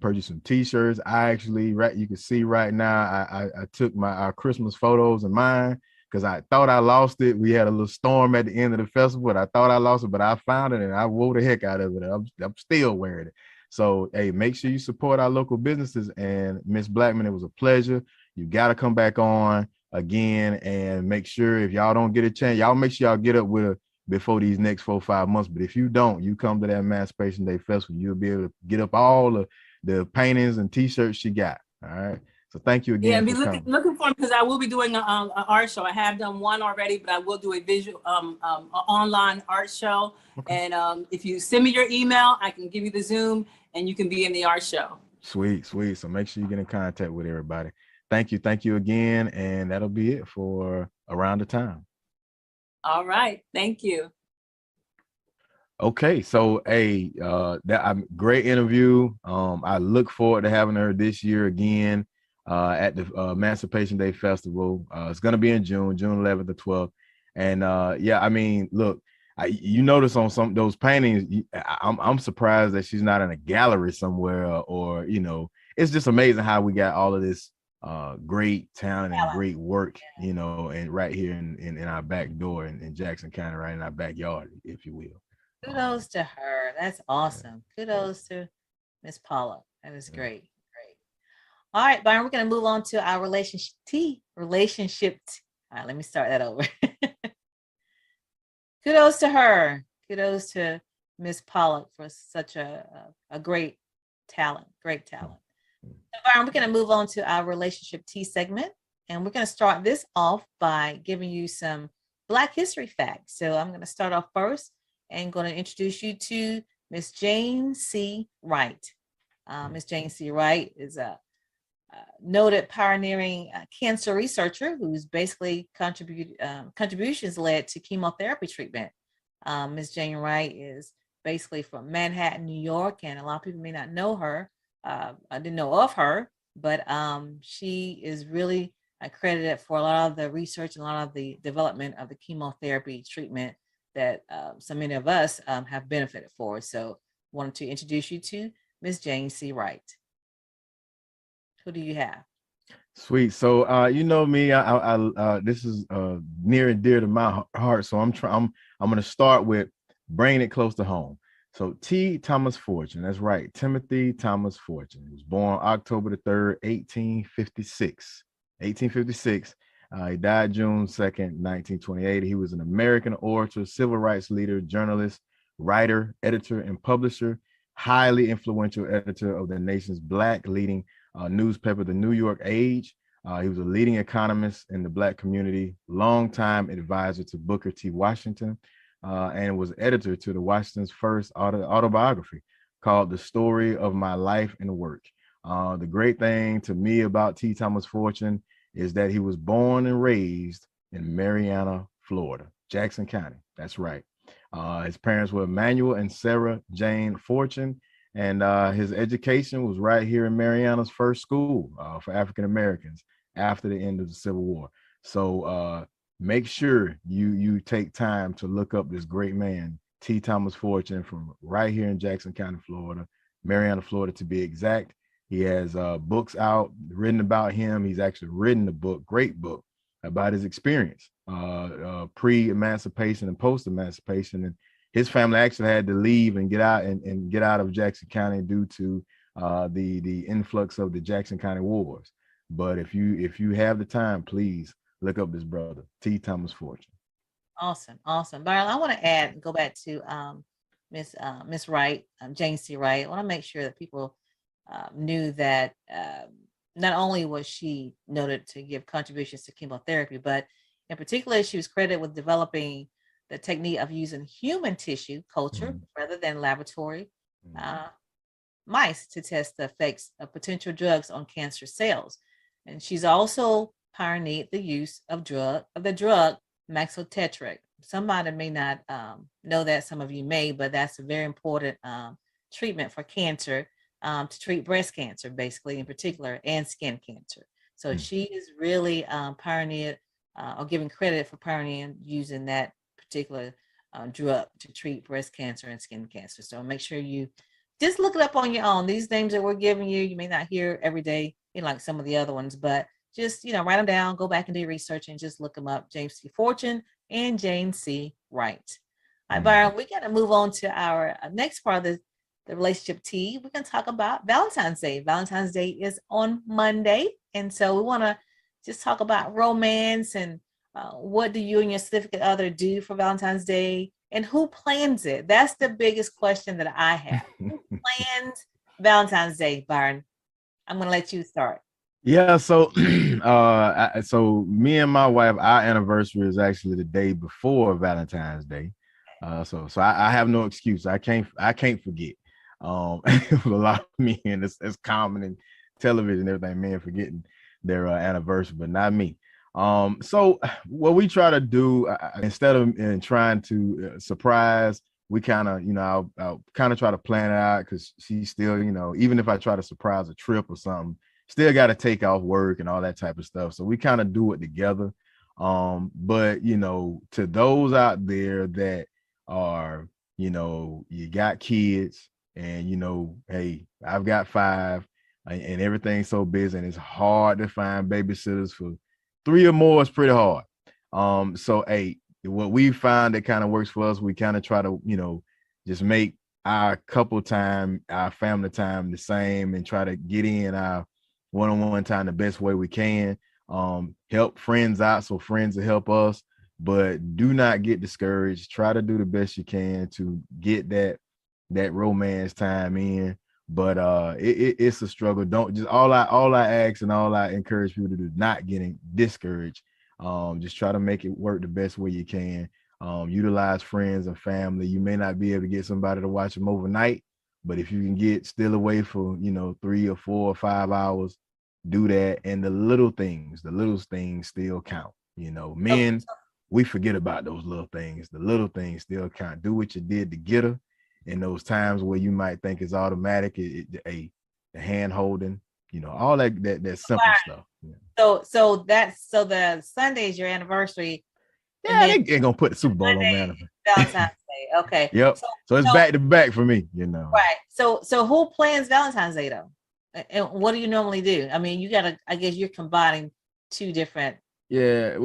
Purchase some t-shirts. I actually, you can see right now, I took our Christmas photos of mine because I thought I lost it. We had a little storm at the end of the festival, and I thought I lost it, but I found it and I wore the heck out of it. I'm still wearing it. So, hey, make sure you support our local businesses. And Miss Blackman, it was a pleasure. You got to come back on again, and make sure, if y'all don't get a chance, y'all make sure y'all get up with her before these next 4 or 5 months. But if you don't, you come to that Emancipation Day Festival, you'll be able to get up all the paintings and t-shirts she got. All right. So thank you Yeah, again and be for coming. looking for them, because I will be doing an art show. I have done one already, but I will do a visual, a online art show. Okay. And if you send me your email, I can give you the Zoom, and you can be in the art show. Sweet, sweet. So make sure you get in contact with everybody. Thank you again, and that'll be it for Around the Time. All right, thank you. Okay, so that great interview. I look forward to having her this year again at the Emancipation Day Festival. It's gonna be in June 11th to 12th. And yeah, I mean, look, you notice on some of those paintings, I'm surprised that she's not in a gallery somewhere, or it's just amazing how we got all of this great talent and great work, and right here in our back door in Jackson County, right in our backyard, if you will. Kudos to her. That's awesome. Kudos to Miss Paula. That is great. Great. All right, Byron, we're going to move on to our relationship. All right, let me start that over. Kudos to her. Kudos to Miss Pollock for such a great talent. Great talent. So, Byron, we're going to move on to our relationship T segment. And we're going to start this off by giving you some Black history facts. So I'm going to start off first and going to introduce you to Miss Jane C. Wright. Miss Jane C. Wright is a noted pioneering cancer researcher who's basically contributions led to chemotherapy treatment. Miss Jane Wright is basically from Manhattan, New York, and a lot of people may not know her. I didn't know of her, but she is really credited for a lot of the research and a lot of the development of the chemotherapy treatment that so many of us have benefited for. So wanted to introduce you to Miss Jane C. Wright. Who do you have? Sweet. So you know me, I this is near and dear to my heart. So I'm going to start with bringing it close to home. So T. Thomas Fortune, that's right, Timothy Thomas Fortune. He was born October the 3rd, 1856. 1856. He died June 2nd, 1928. He was an American orator, civil rights leader, journalist, writer, editor, and publisher, highly influential editor of the nation's Black leading newspaper, the New York Age. He was a leading economist in the Black community, longtime advisor to Booker T. Washington, and was editor to the Washington's first autobiography called The Story of My Life and Work. The great thing to me about T. Thomas Fortune is that he was born and raised in Marianna, Florida, Jackson County. That's right. His parents were Emmanuel and Sarah Jane Fortune, and his education was right here in Marianna's first school for African Americans after the end of the Civil War. So make sure you take time to look up this great man, T. Thomas Fortune, from right here in Jackson County, Florida, Marianna, Florida, to be exact. He has books out written about him. He's actually written a book, great book, about his experience pre-emancipation and post-emancipation. And his family actually had to leave and get out and get out of Jackson County due to the influx of the Jackson County wars. But if you have the time, please look up this brother, T. Thomas Fortune. Awesome. Byron, I want to add, go back to Miss Wright, Jane C. Wright. I want to make sure that people knew that not only was she noted to give contributions to chemotherapy, but in particular, she was credited with developing the technique of using human tissue culture rather than laboratory mice to test the effects of potential drugs on cancer cells. And she's also pioneered the use of the drug maxotetrax. Somebody may not know that, some of you may, but that's a very important treatment for cancer, to treat breast cancer, basically, in particular, and skin cancer. So she is really pioneered or given credit for pioneering using that particular drug to treat breast cancer and skin cancer. So make sure you just look it up on your own. These names that we're giving you may not hear every day, like some of the other ones, but just, write them down, go back and do research and just look them up. James C. Fortune and Jane C. Wright. All right, Byron, we got to move on to our next part of the relationship T. We're going to talk about Valentine's Day. Valentine's Day is on Monday. And so we want to just talk about romance and what do you and your significant other do for Valentine's Day, and who plans it? That's the biggest question that I have. Who plans Valentine's Day, Byron? I'm going to let you start. Yeah, so so me and my wife, our anniversary is actually the day before Valentine's Day. So I have no excuse. I can't forget. A lot of men, it's common in television, everything, men forgetting their anniversary, but not me. So what we try to do instead of trying to surprise, we kind of, I'll kind of try to plan it out because she's still, even if I try to surprise a trip or something, still got to take off work and all that type of stuff. So we kind of do it together. But to those out there that are, you got kids and hey, I've got five and everything's so busy and it's hard to find babysitters for three or more is pretty hard. So hey, what we find that kind of works for us, we kind of try to, just make our couple time, our family time the same and try to get in our one-on-one time the best way we can. Help friends out so friends will help us, but do not get discouraged. Try to do the best you can to get that romance time in. But it's a struggle. Don't just all I ask and all I encourage people to do, not getting discouraged. Just try to make it work the best way you can. Utilize friends and family. You may not be able to get somebody to watch them overnight, but if you can get still away for 3 or 4 or 5 hours, do that. And the little things still count. Men, we forget about those little things. The little things still count. Do what you did to get her. In those times where you might think it's automatic, the hand holding, all that simple stuff. Yeah. So the Sunday is your anniversary. Yeah, they ain't gonna put the Super Bowl on man. Valentine's Day. Okay. Yep. So it's back to back for me, Right. So who plans Valentine's Day though? And what do you normally do? I mean, I guess you're combining two different. Yeah,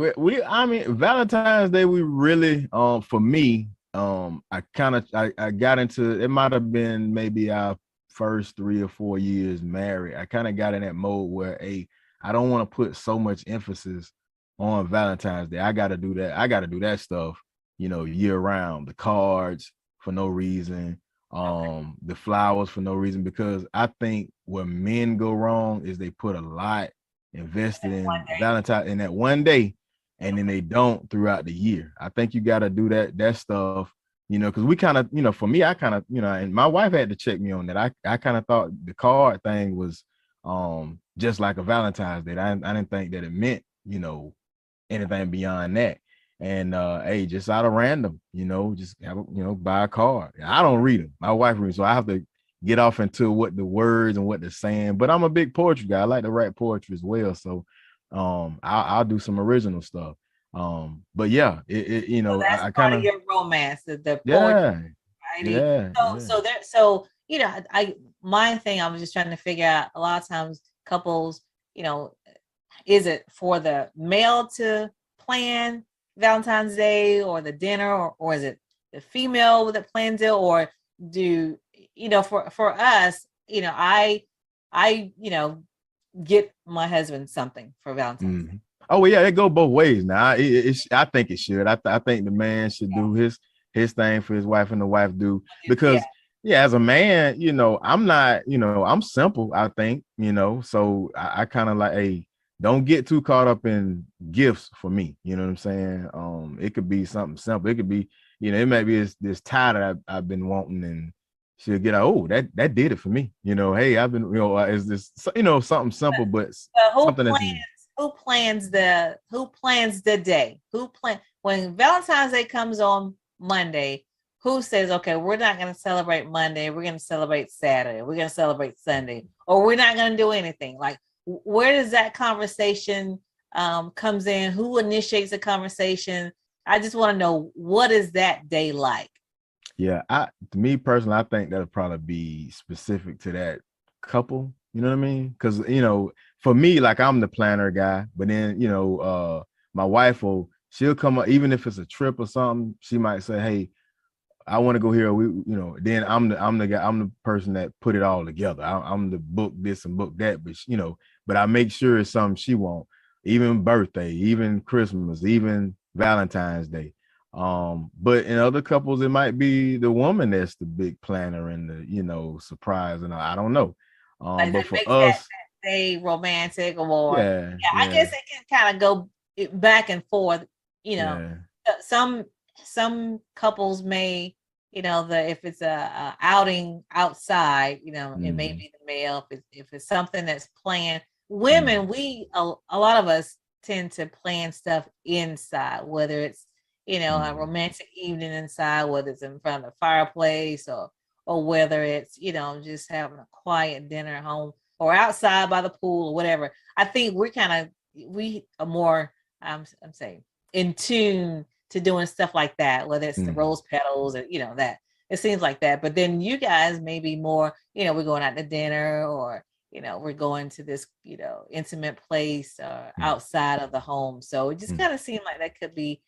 I mean, Valentine's Day, we really, for me, I got into, it might have been maybe our first 3 or 4 years married. I kind of got in that mode where, I don't want to put so much emphasis on Valentine's Day. I got to do that stuff, year round. The cards for no reason, the flowers for no reason, because I think where men go wrong is they put a lot invested in Valentine in that one day, and then they don't throughout the year. I think you got to do that stuff, because we kind of, for me, I kind of, and my wife had to check me on that. I kind of thought the card thing was just like a Valentine's Day. I didn't think that it meant, anything beyond that. And hey, just out of random, just have buy a card. I don't read them. My wife reads, so I have to get off into what the words and what they're saying. But I'm a big poetry guy. I like to write poetry as well. So I'll do some original stuff. But yeah, so that's I kind of your romance, the poetry. Yeah. My thing, I was just trying to figure out, a lot of times couples, is it for the male to plan Valentine's Day or the dinner, or is it the female that plans it, or do for us, I get my husband something for Valentine's Day. Oh well, yeah, it go both ways now. I think it should. I think the man should do his thing for his wife, and the wife do, because as a man, I'm not, I'm simple, I think, so I kind of like, hey, don't get too caught up in gifts for me. You know what I'm saying? It could be something simple. It could be, it might be this tie that I've been wanting, and she'll get, oh, that did it for me. Hey, I've been, is this, something simple, but something who plans the day? When Valentine's Day comes on Monday? Who says, okay, we're not going to celebrate Monday, we're going to celebrate Saturday, we're going to celebrate Sunday, or we're not going to do anything? Like, where does that conversation comes in? Who initiates the conversation? I just want to know, what is that day like? Yeah, to me personally, I think that'll probably be specific to that couple. You know what I mean? Because for me, like, I'm the planner guy, but then my wife she'll come up, even if it's a trip or something. She might say, hey, I want to go here. Then I'm the guy. I'm the person that put it all together. I'm the book this and book that, but I make sure it's something she wants. Even birthday, even Christmas, even Valentine's Day. But in other couples, it might be the woman that's the big planner and the surprise, and I don't know. But for us, say romantic or Yeah, I yeah, guess it can kind of go back and forth. You know, yeah. some couples may, if it's a outing outside, it may Mhm, be the male. If it's something that's planned, mhm, women, a lot of us tend to plan stuff inside, whether it's a mhm, romantic evening inside, whether it's in front of the fireplace or whether it's just having a quiet dinner at home or outside by the pool or whatever. I think we are more I'm saying in tune to doing stuff like that, whether it's the mhm, rose petals or that. It seems like that. But then you guys may be more, we're going out to dinner or we're going to this, intimate place mhm, outside of the home. So it just mhm. kind of seemed like that could be,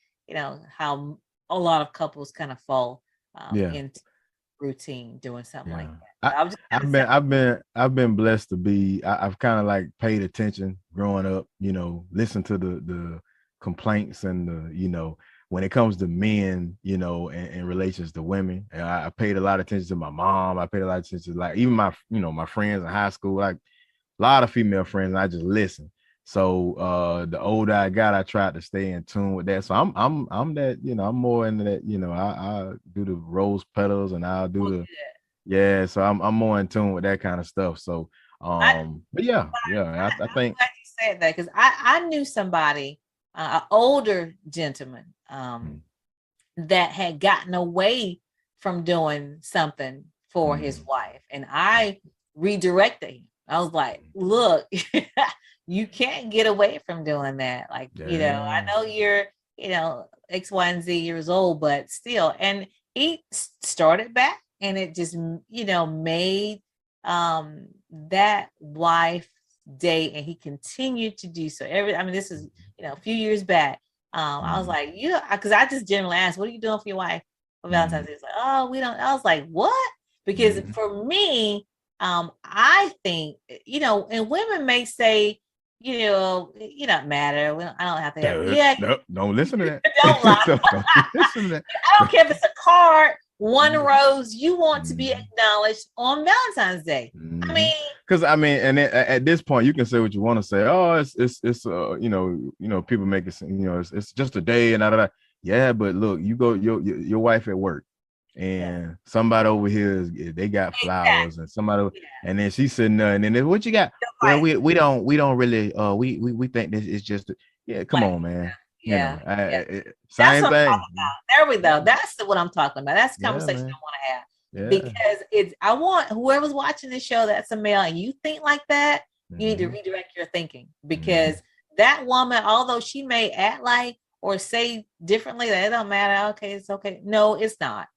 how a lot of couples kind of fall Yeah. into routine doing something like Yeah. that. So I was just kind I've of been saying, I've been I've been blessed to be I've kind of like paid attention growing up, listen to the complaints and when it comes to men, in relations to women. And I paid a lot of attention to my mom. I paid a lot of attention to like even my friends in high school, like a lot of female friends, and I just listen. So the older I got, I tried to stay in tune with that. So I'm that, I'm more into that, I do the rose petals and I'll do well, the yeah, so I'm more in tune with that kind of stuff. So, I, but yeah, I I'm think glad you said that because I knew somebody, an older gentleman, mm, that had gotten away from doing something for his mm, wife, and I redirected him. I was like, "Look, you can't get away from doing that. Like, I yeah, know you're, X, Y, and Z years old, but still." And he started back, and it just, made that wife day, and he continued to do so. I mean, this is, a few years back. I was mm, like, because I just generally asked, what are you doing for your wife for Valentine's mm, Day? He's like, oh, we don't. I was like, what? Because mm. for me, I think, and women may say, you don't matter. I don't have to have, yeah, No, don't listen to that. don't lie. Don't listen to that. I don't care if it's a card, one Mm, rose, you want to be mm, acknowledged on Valentine's Day. I mhm. mean, Because I mean, and at this point, you can say what you want to say. Oh, it's people make it seem, it's just a day and da. Yeah, but look, you go your wife at work, yeah, and somebody over here they got exactly. flowers, and somebody, Yeah. and then she's sitting there, and then what you got? Well, Right. we don't really we think this is just yeah. Come Like, on, man. yeah. Yeah. That's Same what I'm thing. talking about. There we go. That's what I'm talking about. That's the Yeah, conversation I man. want to have Yeah. because I want whoever's watching this show that's a male and you think like that, you need to Hmm. redirect your thinking Hmm. because that woman, although she may act like or say differently, that it don't matter. Okay, it's okay. No, it's not.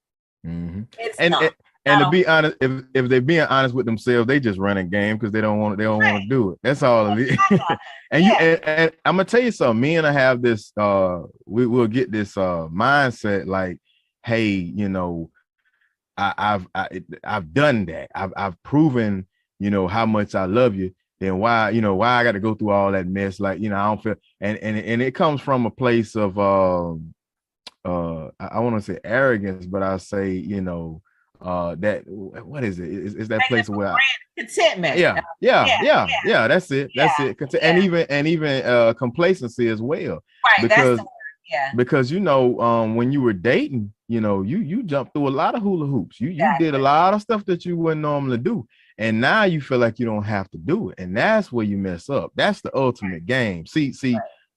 Hmm. It's And, not. and and to be honest, if they're being honest with themselves, they just running game because they don't want to do it. That's all it is. And you Yeah. and I'm gonna tell you something. Me and I have this we will get this mindset like, hey, I've done that. I've proven, how much I love you. Then why I got to go through all that mess? Like, I don't feel and it comes from a place of I want to say arrogance, but I say, that what is it? Is that Taking it place for where granted. Contentment. yeah, yeah, Yeah. yeah, Yeah. yeah, that's it. That's Yeah. it. And Yeah. even complacency as well. Right. That's the Because word. Yeah. when you were dating, you jumped through a lot of hula hoops. You did a Exactly. lot of stuff that you wouldn't normally do. And now you feel like you don't have to do it. And that's where you mess up. That's the ultimate game. See,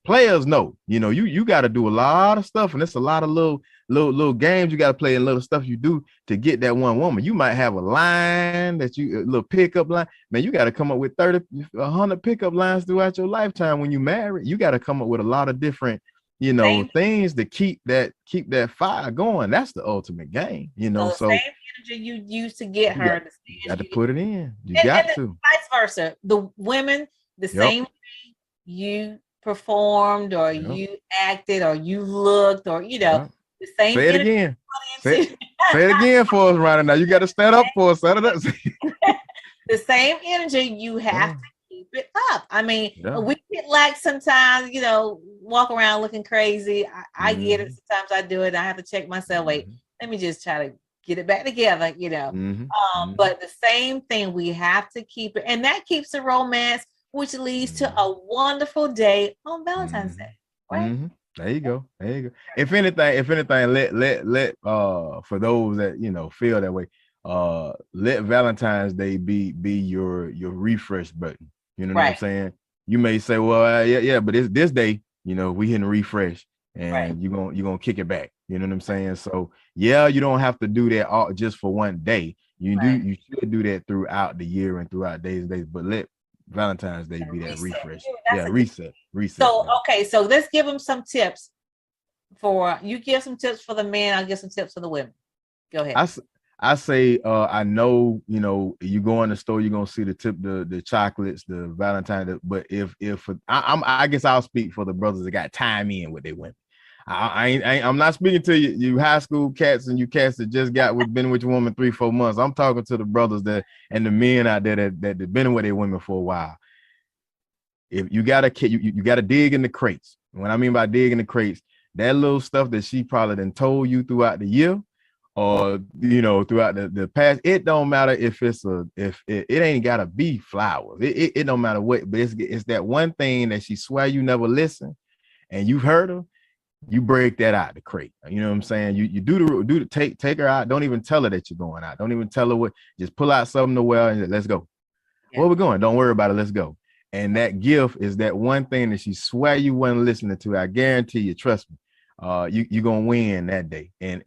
players know, you got to do a lot of stuff, and it's a lot of little games you got to play and little stuff you do to get that one woman. You might have a line that a little pickup line. Man, you got to come up with 100 pickup lines throughout your lifetime when you marry. You got to come up with a lot of different Same. things to keep that fire going. That's the ultimate game, So the so same energy you used to get you got, her, the same got to energy put it in. You and got the to. vice versa. The women, the Yep. same way you performed or Yep. you acted or you looked or Yep. the same Say it energy again. you put into Say it again for us right now. You got to stand up for us. Set it up. the same energy you have Yeah. to keep it up. I mean, Yeah. we get like sometimes, walk around looking crazy. I get it. Mhm. Sometimes I do it. I have to check myself. Wait, Mhm. let me just try to get it back together, you know. But the same thing, we have to keep it, and that keeps the romance, which leads to a wonderful day on Valentine's Day, right? There you go. There you go. If anything, let for those that, you know, feel that way, let Valentine's Day be your refresh button. You know what I'm saying? You may say, well, yeah, but it's this day, you know, we hitting refresh, and you're gonna kick it back. You know what I'm saying? So yeah, you don't have to do that all just for one day. You should do that throughout the year and throughout days, but let Valentine's Day be that refresh. Yeah, reset. So okay, so let's give them some tips. You give some tips for the men, I'll give some tips for the women. Go ahead. I say, I know, you know, you go in the store, you're gonna see the chocolates, the Valentine. But I guess I'll speak for the brothers that got time in with their women. I'm not speaking to you high school cats and you cats that just been with your woman 3-4 months. I'm talking to the brothers and the men out there that been with their women for a while. If you gotta dig in the crates. What I mean by dig in the crates, that little stuff that she probably done told you throughout the year, or you know, throughout the past. It don't matter if it ain't gotta be flowers. It don't matter what, but it's that one thing that she swear you never listen, and you've heard her. You break that out the crate. You know what I'm saying? You take her out. Don't even tell her that you're going out. Don't even tell her what. Just pull out something to wear and let's go. Yeah. Where we going? Don't worry about it. Let's go. And that gift is that one thing that she swear you wasn't listening to. I guarantee you. Trust me. You gonna win that day. And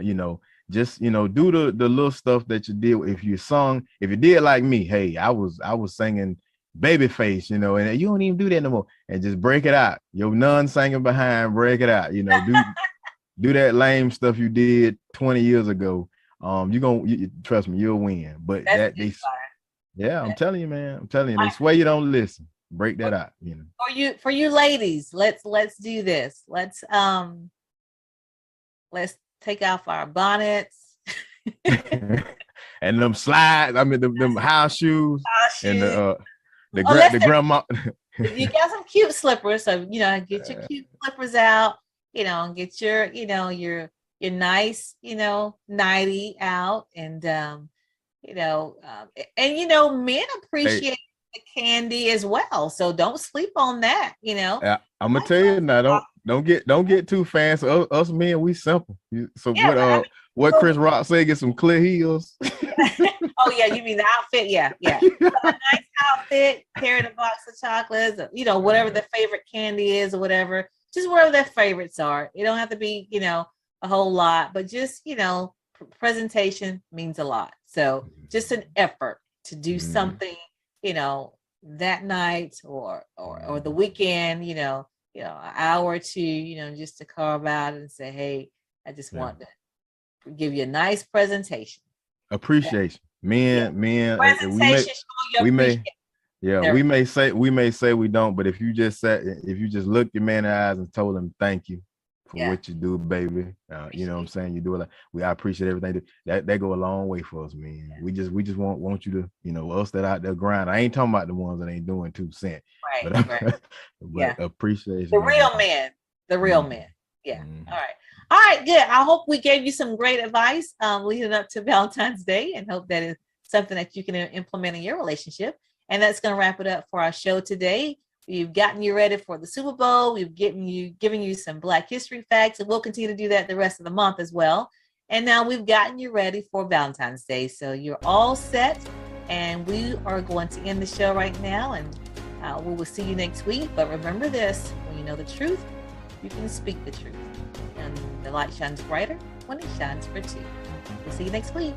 you know, just, you know, do the little stuff that you did. If you did like me, hey, I was singing Babyface, you know, and you don't even do that no more, and just break it out. Your nun singing behind, break it out, you know, do that lame stuff you did 20 years ago. You trust me, you'll win. But I'm telling you, man, I'm telling you, they swear you don't listen. Break that out, you know. For you ladies, let's do this. Let's take off our bonnets and them slides. I mean, them house shoes. And the grandma. You got some cute slippers, so you know, get your cute slippers out. You know, and get your, you know, your nice, you know, nightie out, and you know, men appreciate the candy as well. So don't sleep on that. You know, I'm gonna tell you now. Don't get too fancy. Us men, we simple. So what Chris Rock say? Get some clear heels. Oh yeah, you mean the outfit? Yeah. A nice outfit, carry a box of chocolates, you know, whatever their favorite candy is or whatever. Just whatever their favorites are. It don't have to be, you know, a whole lot, but just, you know, presentation means a lot. So just an effort to do something, you know, that night or the weekend, you know, an hour or two, you know, just to carve out and say, hey, I just want to give you a nice presentation. Appreciation. Men, presentation, we may say we don't, but if you just looked your man in the eyes and told him thank you for what you do, baby, you know what I'm saying, you do it. I appreciate everything that go a long way for us, man. We just want you to, you know, us that out there grind. I ain't talking about the ones that ain't doing 2 cents, but appreciation. The real man. Yeah. All right, good. I hope we gave you some great advice leading up to Valentine's Day, and hope that is something that you can implement in your relationship. And that's going to wrap it up for our show today. We've gotten you ready for the Super Bowl. We've given you some Black history facts, and we'll continue to do that the rest of the month as well. And now we've gotten you ready for Valentine's Day. So you're all set, and we are going to end the show right now, and we will see you next week. But remember this, when you know the truth, you can speak the truth. And the light shines brighter when it shines for two. We'll see you next week.